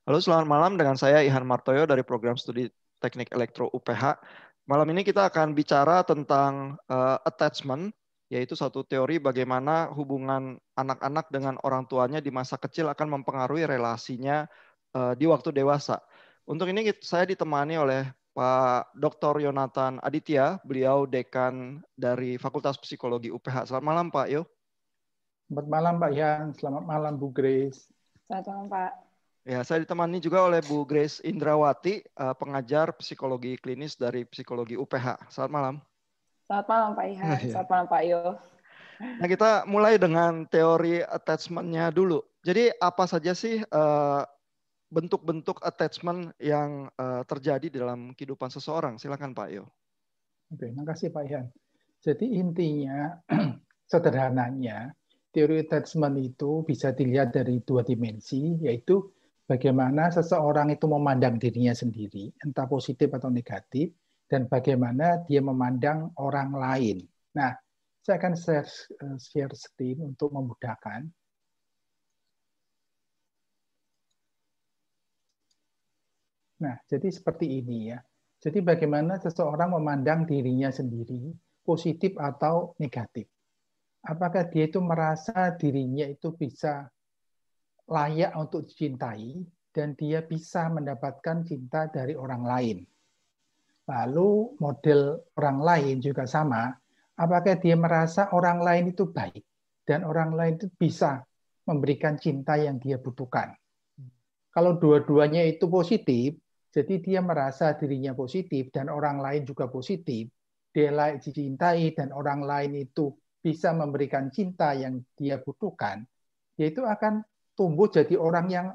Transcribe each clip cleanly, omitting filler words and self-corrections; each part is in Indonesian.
Halo, selamat malam dengan saya Ihan Martoyo dari program studi Teknik Elektro UPH. Malam ini kita akan bicara tentang attachment, yaitu satu teori bagaimana hubungan anak-anak dengan orang tuanya di masa kecil akan mempengaruhi relasinya di waktu dewasa. Untuk ini saya ditemani oleh Pak Dr. Yonatan Aditya, beliau dekan dari Fakultas Psikologi UPH. Selamat malam Pak Yo. Selamat malam Pak Yan, selamat malam Bu Grace. Selamat malam Pak. Ya, saya ditemani juga oleh Bu Grace Indrawati, pengajar psikologi klinis dari Psikologi UPH. Selamat malam. Selamat malam Pak Ihan, selamat malam Pak Yo. Nah, kita mulai dengan teori attachment-nya dulu. Jadi apa saja sih bentuk-bentuk attachment yang terjadi di dalam kehidupan seseorang? Silakan Pak Yo. Oke, makasih Pak Yan. Jadi intinya, sederhananya, teori attachment itu bisa dilihat dari dua dimensi, yaitu bagaimana seseorang itu memandang dirinya sendiri, entah positif atau negatif, dan bagaimana dia memandang orang lain. Nah, saya akan share screen untuk memudahkan. Nah, jadi seperti ini ya. Jadi bagaimana seseorang memandang dirinya sendiri, positif atau negatif. Apakah dia itu merasa dirinya itu bisa layak untuk dicintai dan dia bisa mendapatkan cinta dari orang lain. Lalu model orang lain juga sama, apakah dia merasa orang lain itu baik dan orang lain itu bisa memberikan cinta yang dia butuhkan. Kalau dua-duanya itu positif, jadi dia merasa dirinya positif dan orang lain juga positif, dia layak dicintai dan orang lain itu bisa memberikan cinta yang dia butuhkan, dia itu akan tumbuh jadi orang yang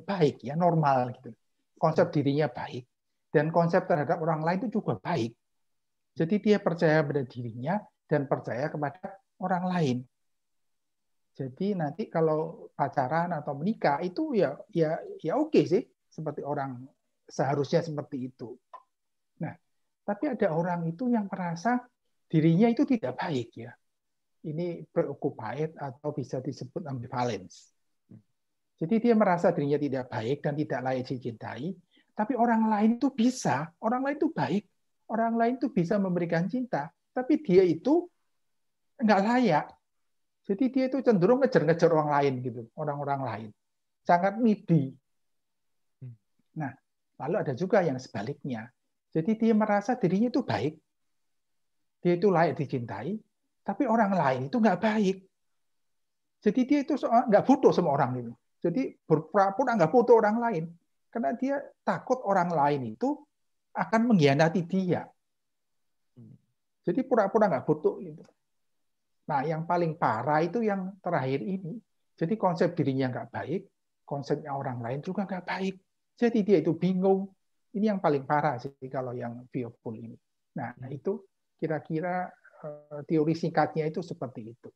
baik, ya normal gitu. Konsep dirinya baik dan konsep terhadap orang lain itu juga baik. Jadi dia percaya pada dirinya dan percaya kepada orang lain. Jadi nanti kalau pacaran atau menikah itu ya oke sih, seperti orang seharusnya seperti itu. Nah, tapi ada orang itu yang merasa dirinya itu tidak baik ya. Ini preoccupied atau bisa disebut ambivalence. Jadi dia merasa dirinya tidak baik dan tidak layak dicintai, tapi orang lain itu bisa, orang lain itu baik, orang lain itu bisa memberikan cinta, tapi dia itu nggak layak. Jadi dia itu cenderung ngejar-ngejar orang lain gitu, orang-orang lain. Sangat needy. Nah, lalu ada juga yang sebaliknya. Jadi dia merasa dirinya itu baik, dia itu layak dicintai, tapi orang lain itu nggak baik. Jadi dia itu nggak butuh sama orang itu. Jadi berpura-pura nggak butuh orang lain. Karena dia takut orang lain itu akan mengkhianati dia. Jadi pura-pura nggak butuh. Gitu. Nah, yang paling parah itu yang terakhir ini. Jadi konsep dirinya nggak baik, konsepnya orang lain juga nggak baik. Jadi dia itu bingung. Ini yang paling parah sih kalau yang fearful ini. Nah, itu kira-kira teori singkatnya itu seperti itu.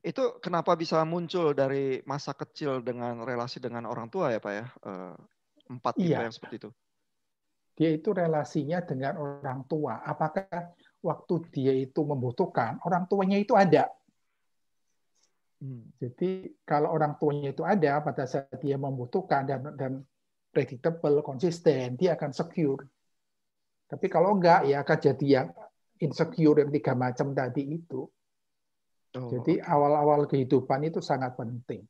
Itu kenapa bisa muncul dari masa kecil dengan relasi dengan orang tua ya Pak ya? 4 tipe yang seperti itu. Dia itu relasinya dengan orang tua. Apakah waktu dia itu membutuhkan, orang tuanya itu ada. Jadi kalau orang tuanya itu ada, pada saat dia membutuhkan dan predictable, konsisten, dia akan secure. Tapi kalau enggak, ya akan jadi yang insecure yang 3 macam tadi itu. Jadi awal-awal kehidupan itu sangat penting.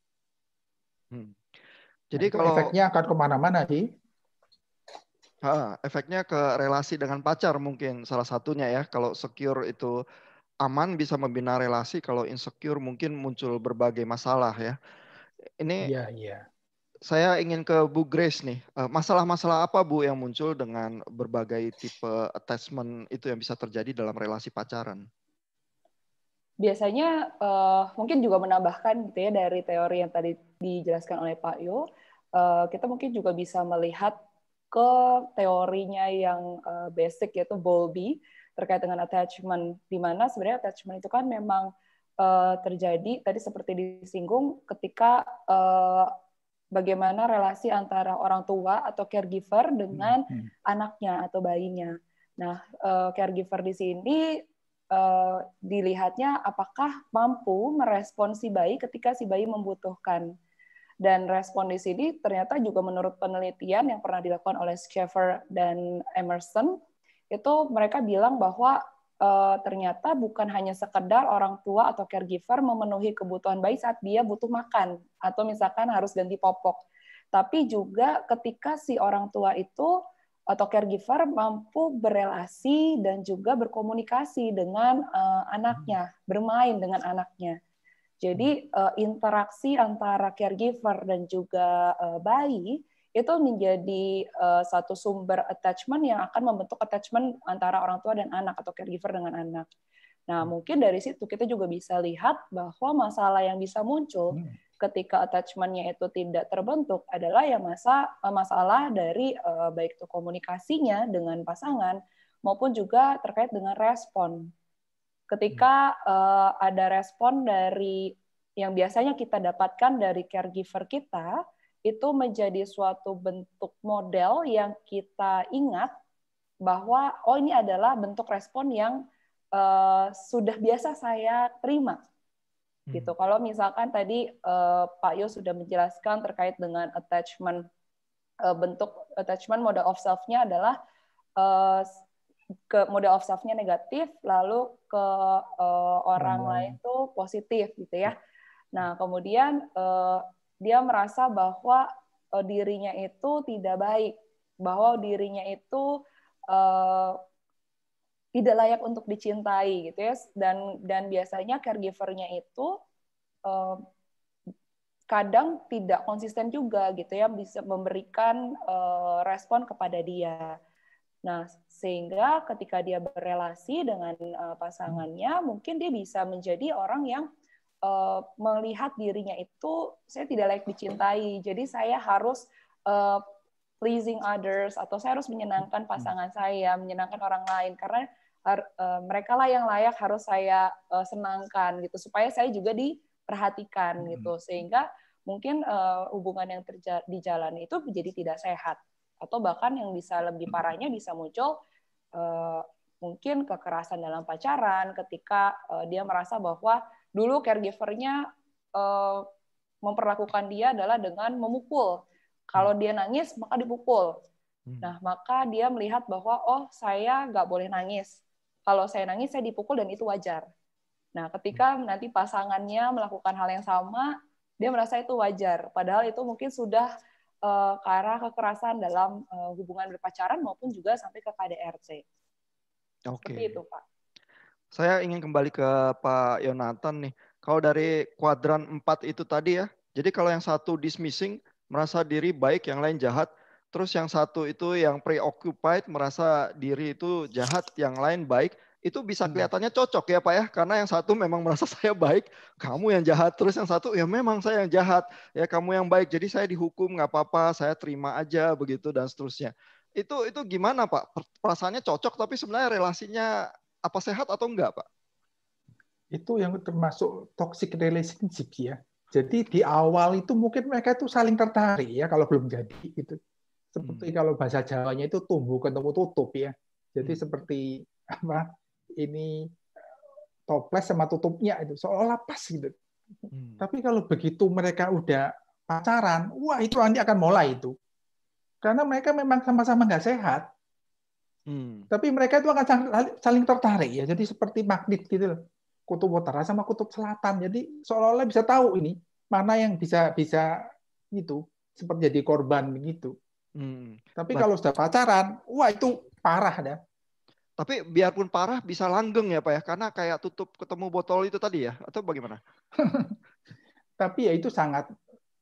Jadi itu kalau efeknya akan kemana-mana sih. Efeknya ke relasi dengan pacar mungkin salah satunya ya. Kalau secure itu aman bisa membina relasi, kalau insecure mungkin muncul berbagai masalah ya. Ini saya ingin ke Bu Grace nih. Masalah-masalah apa Bu yang muncul dengan berbagai tipe attachment itu yang bisa terjadi dalam relasi pacaran? Biasanya mungkin juga menambahkan gitu ya dari teori yang tadi dijelaskan oleh Pak Yo, kita mungkin juga bisa melihat ke teorinya yang basic yaitu Bowlby terkait dengan attachment, di mana sebenarnya attachment itu kan memang terjadi tadi seperti disinggung ketika bagaimana relasi antara orang tua atau caregiver dengan anaknya atau bayinya. Nah, caregiver di sini dilihatnya apakah mampu merespon si bayi ketika si bayi membutuhkan. Dan respon di sini ternyata juga menurut penelitian yang pernah dilakukan oleh Schaeffer dan Emerson, itu mereka bilang bahwa ternyata bukan hanya sekedar orang tua atau caregiver memenuhi kebutuhan bayi saat dia butuh makan, atau misalkan harus ganti popok. Tapi juga ketika si orang tua itu atau caregiver mampu berelasi dan juga berkomunikasi dengan anaknya, bermain dengan anaknya. Jadi interaksi antara caregiver dan juga bayi itu menjadi satu sumber attachment yang akan membentuk attachment antara orang tua dan anak atau caregiver dengan anak. Nah, mungkin dari situ kita juga bisa lihat bahwa masalah yang bisa muncul ketika attachment-nya itu tidak terbentuk adalah ya masalah dari baik itu komunikasinya dengan pasangan maupun juga terkait dengan respon. Ketika ada respon dari yang biasanya kita dapatkan dari caregiver kita, itu menjadi suatu bentuk model yang kita ingat bahwa oh ini adalah bentuk respon yang sudah biasa saya terima. Gitu. Kalau misalkan tadi Pak Yo sudah menjelaskan terkait dengan attachment, bentuk attachment model of self-nya adalah ke model of self-nya negatif, lalu ke orang lain itu positif, gitu ya. Nah, kemudian dia merasa bahwa dirinya itu tidak baik, bahwa dirinya itu tidak layak untuk dicintai, gitu ya. Dan biasanya caregiver-nya itu kadang tidak konsisten juga, gitu ya, bisa memberikan respon kepada dia. Nah, sehingga ketika dia berelasi dengan pasangannya, mungkin dia bisa menjadi orang yang melihat dirinya itu, saya tidak layak dicintai, jadi saya harus pleasing others, atau saya harus menyenangkan pasangan saya, menyenangkan orang lain, karena mereka lah yang layak harus saya senangkan, gitu, supaya saya juga diperhatikan, gitu, sehingga mungkin hubungan yang dijalani itu menjadi tidak sehat. Atau bahkan yang bisa lebih parahnya bisa muncul mungkin kekerasan dalam pacaran ketika dia merasa bahwa dulu caregiver-nya memperlakukan dia adalah dengan memukul. Kalau dia nangis, maka dipukul. Nah, maka dia melihat bahwa, oh, saya nggak boleh nangis. Kalau saya nangis, saya dipukul dan itu wajar. Nah, ketika nanti pasangannya melakukan hal yang sama, dia merasa itu wajar. Padahal itu mungkin sudah ke arah kekerasan dalam hubungan berpacaran maupun juga sampai ke KDRT. Seperti itu, Pak. Saya ingin kembali ke Pak Yonatan nih. Kalau dari kuadran 4 itu tadi ya, jadi kalau yang satu dismissing, merasa diri baik, yang lain jahat. Terus yang satu itu yang preoccupied, merasa diri itu jahat, yang lain baik. Itu bisa kelihatannya cocok ya Pak ya, karena yang satu memang merasa saya baik, kamu yang jahat. Terus yang satu ya memang saya yang jahat, ya kamu yang baik. Jadi saya dihukum nggak apa-apa, saya terima aja begitu dan seterusnya. Itu gimana Pak? Perasaannya cocok, tapi sebenarnya relasinya apa sehat atau enggak Pak? Itu yang termasuk toxic relationship ya. Jadi di awal itu mungkin mereka itu saling tertarik ya kalau belum jadi gitu. Seperti kalau bahasa Jawanya itu tumbuh ketemu tutup ya. Jadi seperti apa? Ini toples sama tutupnya itu seolah pas gitu. Tapi kalau begitu mereka udah pacaran, wah itu nanti akan mulai itu. Karena mereka memang sama-sama nggak sehat. Tapi mereka itu akan saling tertarik ya. Jadi seperti magnet gitu loh. Kutub utara sama kutub selatan. Jadi seolah-olah bisa tahu ini mana yang bisa itu seperti jadi korban begitu. Tapi kalau sudah pacaran, wah itu parah dah. Tapi biarpun parah bisa langgeng ya Pak ya, karena kayak tutup ketemu botol itu tadi ya, atau bagaimana? Tapi ya itu sangat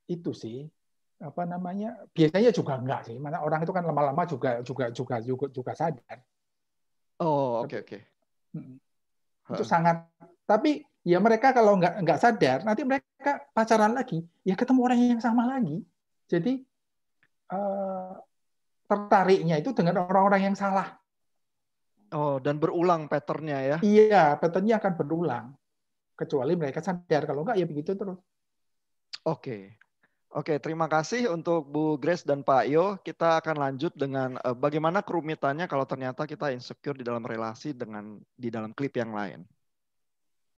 itu sih apa namanya, biasanya juga enggak sih. Mana orang itu kan lama-lama juga sadar. Oh oke. Itu sangat. Tapi ya mereka kalau nggak sadar, nanti mereka pacaran lagi, ya ketemu orang yang sama lagi. Jadi tertariknya itu dengan orang-orang yang salah. Oh, dan berulang pattern-nya ya? Iya, pattern-nya akan berulang. Kecuali mereka sadar, kalau enggak ya begitu terus. Oke, terima kasih untuk Bu Grace dan Pak Yo. Kita akan lanjut dengan bagaimana kerumitannya kalau ternyata kita insecure di dalam relasi di dalam klip yang lain.